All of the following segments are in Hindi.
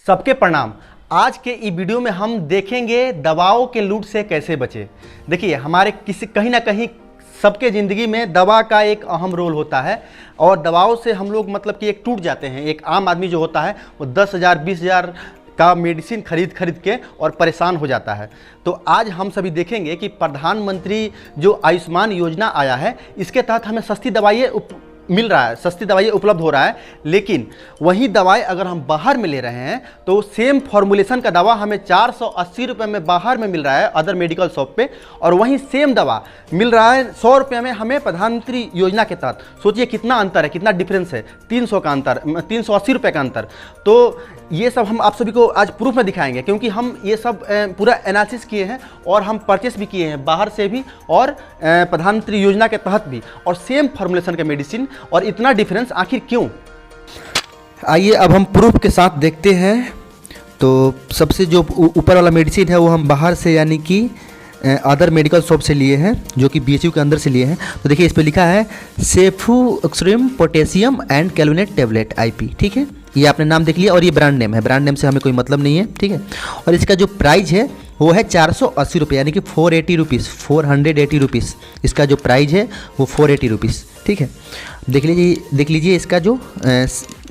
सबके प्रणाम। आज के ई वीडियो में हम देखेंगे दवाओं के लूट से कैसे बचे। देखिए, हमारे कहीं ना कहीं सबके ज़िंदगी में दवा का एक अहम रोल होता है और दवाओं से हम लोग मतलब कि एक टूट जाते हैं। एक आम आदमी जो होता है वो 10,000 20,000 का मेडिसिन खरीद के और परेशान हो जाता है। तो आज हम सभी देखेंगे कि प्रधानमंत्री जो आयुष्मान योजना आया है, इसके तहत हमें सस्ती दवाइयाँ मिल रहा है, सस्ती दवाइयाँ उपलब्ध हो रहा है। लेकिन वही दवाई अगर हम बाहर में ले रहे हैं तो सेम फॉर्मुलेशन का दवा हमें 480 रुपये में बाहर में मिल रहा है अदर मेडिकल शॉप पे, और वहीं सेम दवा मिल रहा है 100 रुपये में हमें प्रधानमंत्री योजना के तहत। सोचिए कितना अंतर है, कितना डिफरेंस है, 300 का अंतर, 380 रुपये का अंतर। तो ये सब हम आप सभी को आज प्रूफ में दिखाएंगे, क्योंकि हम ये सब पूरा एनालिसिस किए हैं और हम परचेस भी किए हैं बाहर से भी और प्रधानमंत्री योजना के तहत भी, और सेम फॉर्मुलेशन के मेडिसिन। और इतना डिफरेंस आखिर क्यों? आइए अब हम प्रूफ के साथ देखते हैं। तो सबसे जो ऊपर वाला मेडिसिन है वो हम बाहर से यानी कि अदर मेडिकल शॉप से लिए हैं, जो कि BHU के अंदर से लिए हैं। तो देखिए इस पे लिखा है सेफुऑक्सिम पोटेशियम एंड कैल्विनेट टेबलेट IP, ठीक है। ये आपने नाम देख लिया और ये ब्रांड नेम है, ब्रांड नेम से हमें कोई मतलब नहीं है, ठीक है। और इसका जो प्राइस है वो है 480 रुपये, यानी कि 480 रुपीज़, 480 रुपीज़ इसका जो प्राइस है वो 480 रुपीज़, ठीक है। देख लीजिए इसका जो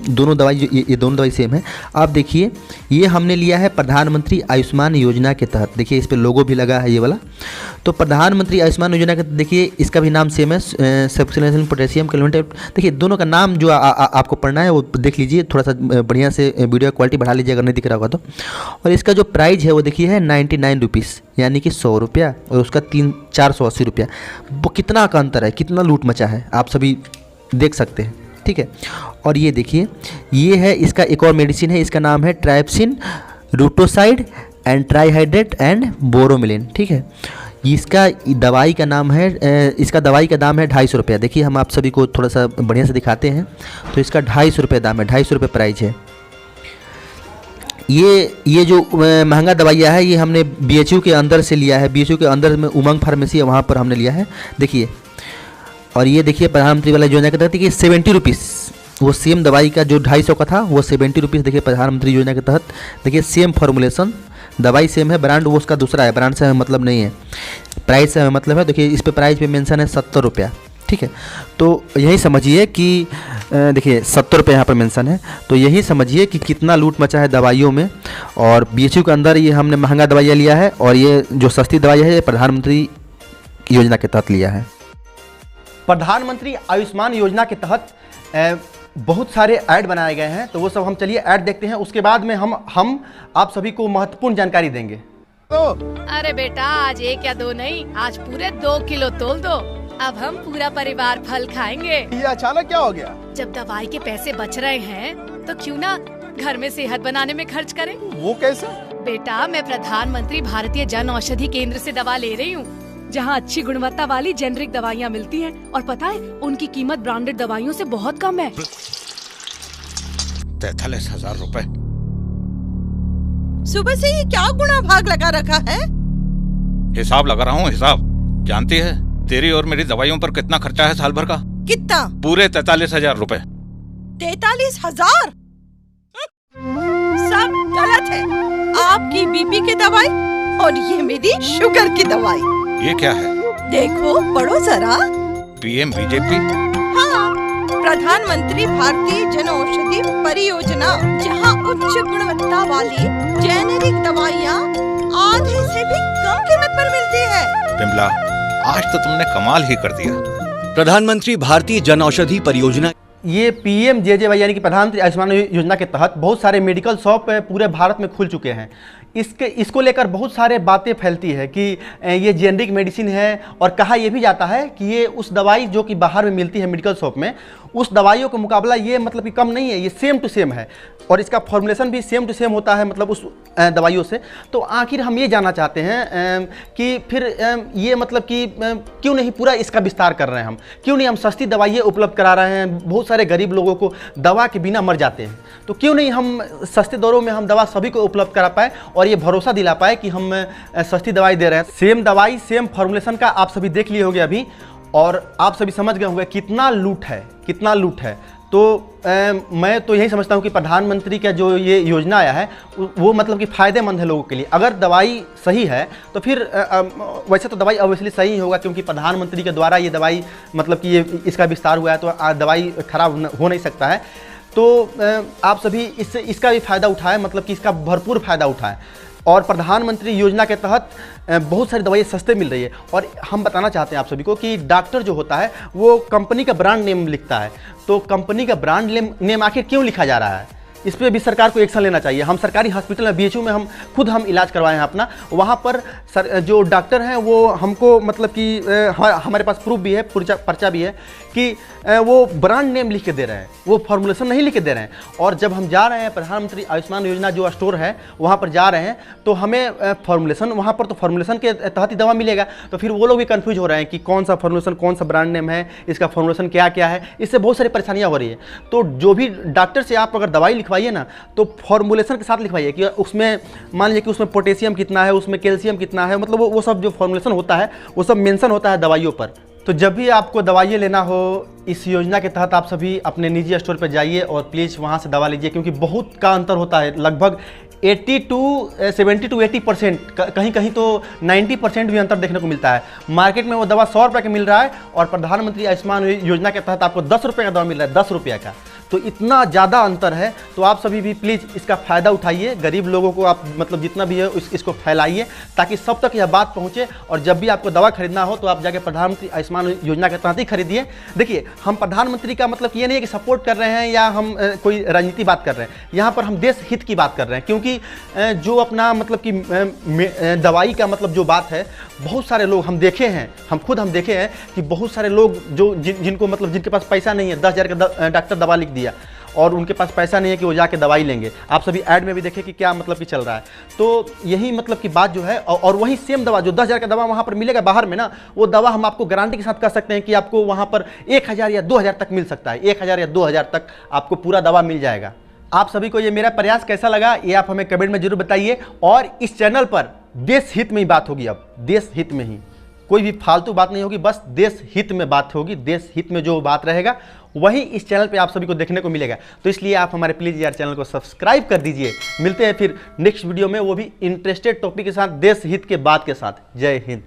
दोनों दवाई, ये दोनों दवाई सेम है। आप देखिए ये हमने लिया है प्रधानमंत्री आयुष्मान योजना के तहत। देखिए इस पर लोगो भी लगा है ये वाला। तो प्रधानमंत्री आयुष्मान योजना के, देखिए इसका भी नाम सेम है, सब्सिलाइजेशन पोटेशियम कैल्विनेट। देखिए दोनों का नाम जो आपको पढ़ना है वो देख लीजिए, थोड़ा सा बढ़िया से वीडियो क्वालिटी बढ़ा लीजिए अगर नहीं दिख रहा होगा तो। और इसका जो प्राइस है वो देखिए है 99 रुपीज़, यानी कि 100 रुपया, और उसका 480 रुपया। वो कितना का अंतर है, कितना लूट मचा है, आप सभी देख सकते हैं, ठीक है। और ये देखिए ये है इसका एक और मेडिसिन है, इसका नाम है ट्राइप्सिन रूटोसाइड एंड ट्राईहाइड्रेट एंड बोरोमिलिन, ठीक है। इसका दवाई का नाम है, इसका दवाई का दाम है 250 रुपया। देखिए हम आप सभी को थोड़ा सा बढ़िया से दिखाते हैं। तो इसका 250 रुपये दाम है, 250 रुपये प्राइस है। ये जो महंगा दवाइयाँ है ये हमने BHU के अंदर से लिया है, BHU के अंदर में उमंग फार्मेसी है, वहाँ पर हमने लिया है, देखिए। और ये देखिए प्रधानमंत्री वाला योजना के तहत देखिए 70 रुपीज़, वो सेम दवाई का जो 250 का था वो 70 रुपीज़। देखिए प्रधानमंत्री योजना के तहत देखिए सेम फॉर्मुलेशन, दवाई सेम है, ब्रांड वो उसका दूसरा है, ब्रांड से हमें मतलब नहीं है, प्राइस से हमें मतलब है। देखिए इस पे प्राइस पे मेंशन है 70 रुपया, ठीक है। तो यही समझिए कि देखिए 70 रुपये यहाँ पर मेंशन है। तो यही समझिए कि कितना लूट मचा है दवाइयों में। और BHU के अंदर ये हमने महंगा दवाइयाँ लिया है, और ये जो सस्ती दवाई है ये प्रधानमंत्री योजना के तहत लिया है। प्रधानमंत्री आयुष्मान योजना के तहत बहुत सारे ऐड बनाए गए हैं, तो वो सब हम चलिए ऐड देखते हैं। उसके बाद में हम आप सभी को महत्वपूर्ण जानकारी देंगे। अरे बेटा, आज 1 या 2 नहीं, आज पूरे 2 किलो तोल दो। अब हम पूरा परिवार फल खाएंगे। ये अचानक क्या हो गया? जब दवाई के पैसे बच रहे हैं तो क्यों ना घर में सेहत बनाने में खर्च करें। वो कैसे? बेटा, मैं प्रधानमंत्री भारतीय जन औषधि केंद्र से दवा ले रही हूँ, जहाँ अच्छी गुणवत्ता वाली जेनरिक दवाइयाँ मिलती हैं, और पता है उनकी कीमत ब्रांडेड दवाइयों से बहुत कम है। 43,000 रुपए। सुबह से ये क्या गुणा भाग लगा रखा है? हिसाब लगा रहा हूँ, हिसाब। जानती है तेरी और मेरी दवाइयों पर कितना खर्चा है साल भर का? कितना? पूरे 43,000 रुपए। 43,000? सब गलत है। आपकी BP की दवाई और ये मेरी शुगर की दवाई। ये क्या है? देखो, पढ़ो जरा। PMBJP? हाँ, प्रधानमंत्री भारतीय जन औषधि परियोजना, जहाँ उच्च गुणवत्ता वाली जेनेरिक दवाइयाँ आधे से भी कम कीमत पर मिलती है। बिमला, आज तो तुमने कमाल ही कर दिया। प्रधानमंत्री भारतीय जन औषधि परियोजना, ये PMJJY यानी कि प्रधानमंत्री आयुष्मान योजना के तहत बहुत सारे मेडिकल शॉप पूरे भारत में खुल चुके हैं। इसको लेकर बहुत सारे बातें फैलती है कि ये जेनरिक मेडिसिन है, और कहा यह भी जाता है कि ये उस दवाई जो कि बाहर में मिलती है मेडिकल शॉप में, उस दवाइयों का मुकाबला ये मतलब कि कम नहीं है, ये सेम टू सेम है, और इसका फॉर्मुलेशन भी सेम टू सेम होता है, मतलब उस दवाइयों से। तो आखिर हम ये जानना चाहते हैं कि फिर ये मतलब कि क्यों नहीं पूरा इसका विस्तार कर रहे हैं हम, क्यों नहीं हम सस्ती दवाइयाँ उपलब्ध करा रहे हैं। बहुत सारे गरीब लोगों को दवा के बिना मर जाते हैं, तो क्यों नहीं हम सस्ते दरों में हम दवा सभी को उपलब्ध करा पाए और ये भरोसा दिला पाए कि हम सस्ती दवाई दे रहे हैं। सेम दवाई सेम फॉर्मुलेशन का आप सभी देख लिए होंगे अभी, और आप सभी समझ गए होंगे कितना लूट है, कितना लूट है। तो मैं तो यही समझता हूँ कि प्रधानमंत्री का जो ये योजना आया है वो मतलब कि फ़ायदेमंद है लोगों के लिए। अगर दवाई सही है तो फिर वैसे तो दवाई ऑब्वियसली सही ही होगा, क्योंकि प्रधानमंत्री के द्वारा ये दवाई मतलब कि ये इसका विस्तार हुआ है, तो दवाई खराब हो नहीं सकता है। तो आप सभी इसका भी फ़ायदा उठाएं, मतलब कि इसका भरपूर फ़ायदा उठाएं। और प्रधानमंत्री योजना के तहत बहुत सारी दवाइयाँ सस्ते मिल रही है। और हम बताना चाहते हैं आप सभी को कि डॉक्टर जो होता है वो कंपनी का ब्रांड नेम लिखता है। तो कंपनी का ब्रांड नेम आखिर क्यों लिखा जा रहा है, इस पर भी सरकार को एक्शन लेना चाहिए। हम सरकारी हॉस्पिटल में BHU में हम इलाज करवाए हैं अपना, वहाँ पर जो डॉक्टर हैं वो हमको मतलब कि हमारे पास प्रूफ भी है, पर्चा भी है कि वो ब्रांड नेम लिख के दे रहे हैं, वो फॉर्मुलेशन नहीं लिख के दे रहे हैं। और जब हम जा रहे हैं प्रधानमंत्री आयुष्मान योजना जो स्टोर है वहाँ पर जा रहे हैं तो हमें फॉर्मुलेशन, वहाँ पर तो फॉर्मुलेशन के तहत ही दवा मिलेगा। तो फिर वो लोग भी कन्फ्यूज हो रहे हैं कि कौन सा फॉर्मुलेशन, कौन सा ब्रांड नेम है, इसका फॉर्मुलेशन क्या क्या है, इससे बहुत सारी परेशानियाँ हो रही है। तो जो भी डॉक्टर से आप अगर दवाई लिखवाइए ना तो फॉर्मुलेशन के साथ लिखवाइए कि उसमें मान लीजिए कि उसमें पोटेशियम कितना है, उसमें कैल्शियम कितना है, मतलब वो सब जो फॉर्मुलेशन होता है वो सब मेंशन होता है दवाइयों पर। तो जब भी आपको दवाइयाँ लेना हो इस योजना के तहत आप सभी अपने निजी स्टोर पर जाइए और प्लीज़ वहाँ से दवा लीजिए, क्योंकि बहुत का अंतर होता है, लगभग 70 to 80%, कहीं कहीं तो 90% भी अंतर देखने को मिलता है। मार्केट में वो दवा 100 रुपये का मिल रहा है और प्रधानमंत्री आयुष्मान योजना के तहत आपको 10 रुपये का दवा मिल रहा है, 10 रुपये का। तो इतना ज़्यादा अंतर है। तो आप सभी भी प्लीज़ इसका फ़ायदा उठाइए, गरीब लोगों को आप मतलब जितना भी है इसको फैलाइए ताकि सब तक यह बात पहुँचे। और जब भी आपको दवा खरीदना हो तो आप जाके प्रधानमंत्री आयुष्मान योजना के तहत ही खरीदिए। देखिए, हम प्रधानमंत्री का मतलब ये नहीं है कि सपोर्ट कर रहे हैं या हम कोई राजनीति बात कर रहे हैं, यहाँ पर हम देश हित की बात कर रहे हैं। क्योंकि जो अपना मतलब कि दवाई का मतलब जो बात है, बहुत सारे लोग हम देखे हैं, हम देखे हैं कि बहुत सारे लोग जो जिनको मतलब जिनके पास पैसा नहीं है, 10,000 का डॉक्टर दवा लिख दिया और उनके पास पैसा नहीं है कि वो जाके दवाई लेंगे। आप सभी ऐड में भी देखें कि क्या मतलब कि चल रहा है। तो यही मतलब की बात जो है, और वही सेम दवा जो 10,000 का दवा वहाँ पर मिलेगा बाहर में ना, वो दवा हम आपको गारंटी के साथ कर सकते हैं कि आपको वहाँ पर 1,000 या 2,000 तक मिल सकता है। 1,000 या 2,000 तक आपको पूरा दवा मिल जाएगा। आप सभी को ये मेरा प्रयास कैसा लगा ये आप हमें कमेंट में जरूर बताइए। और इस चैनल पर देश हित में ही बात होगी, अब देश हित में ही, कोई भी फालतू बात नहीं होगी, बस देश हित में बात होगी। देश हित में जो बात रहेगा वही इस चैनल पे आप सभी को देखने को मिलेगा। तो इसलिए आप हमारे प्लीज़ यार चैनल को सब्सक्राइब कर दीजिए। मिलते हैं फिर नेक्स्ट वीडियो में, वो भी इंटरेस्टेड टॉपिक के साथ, देश हित के बात के साथ। जय हिंद।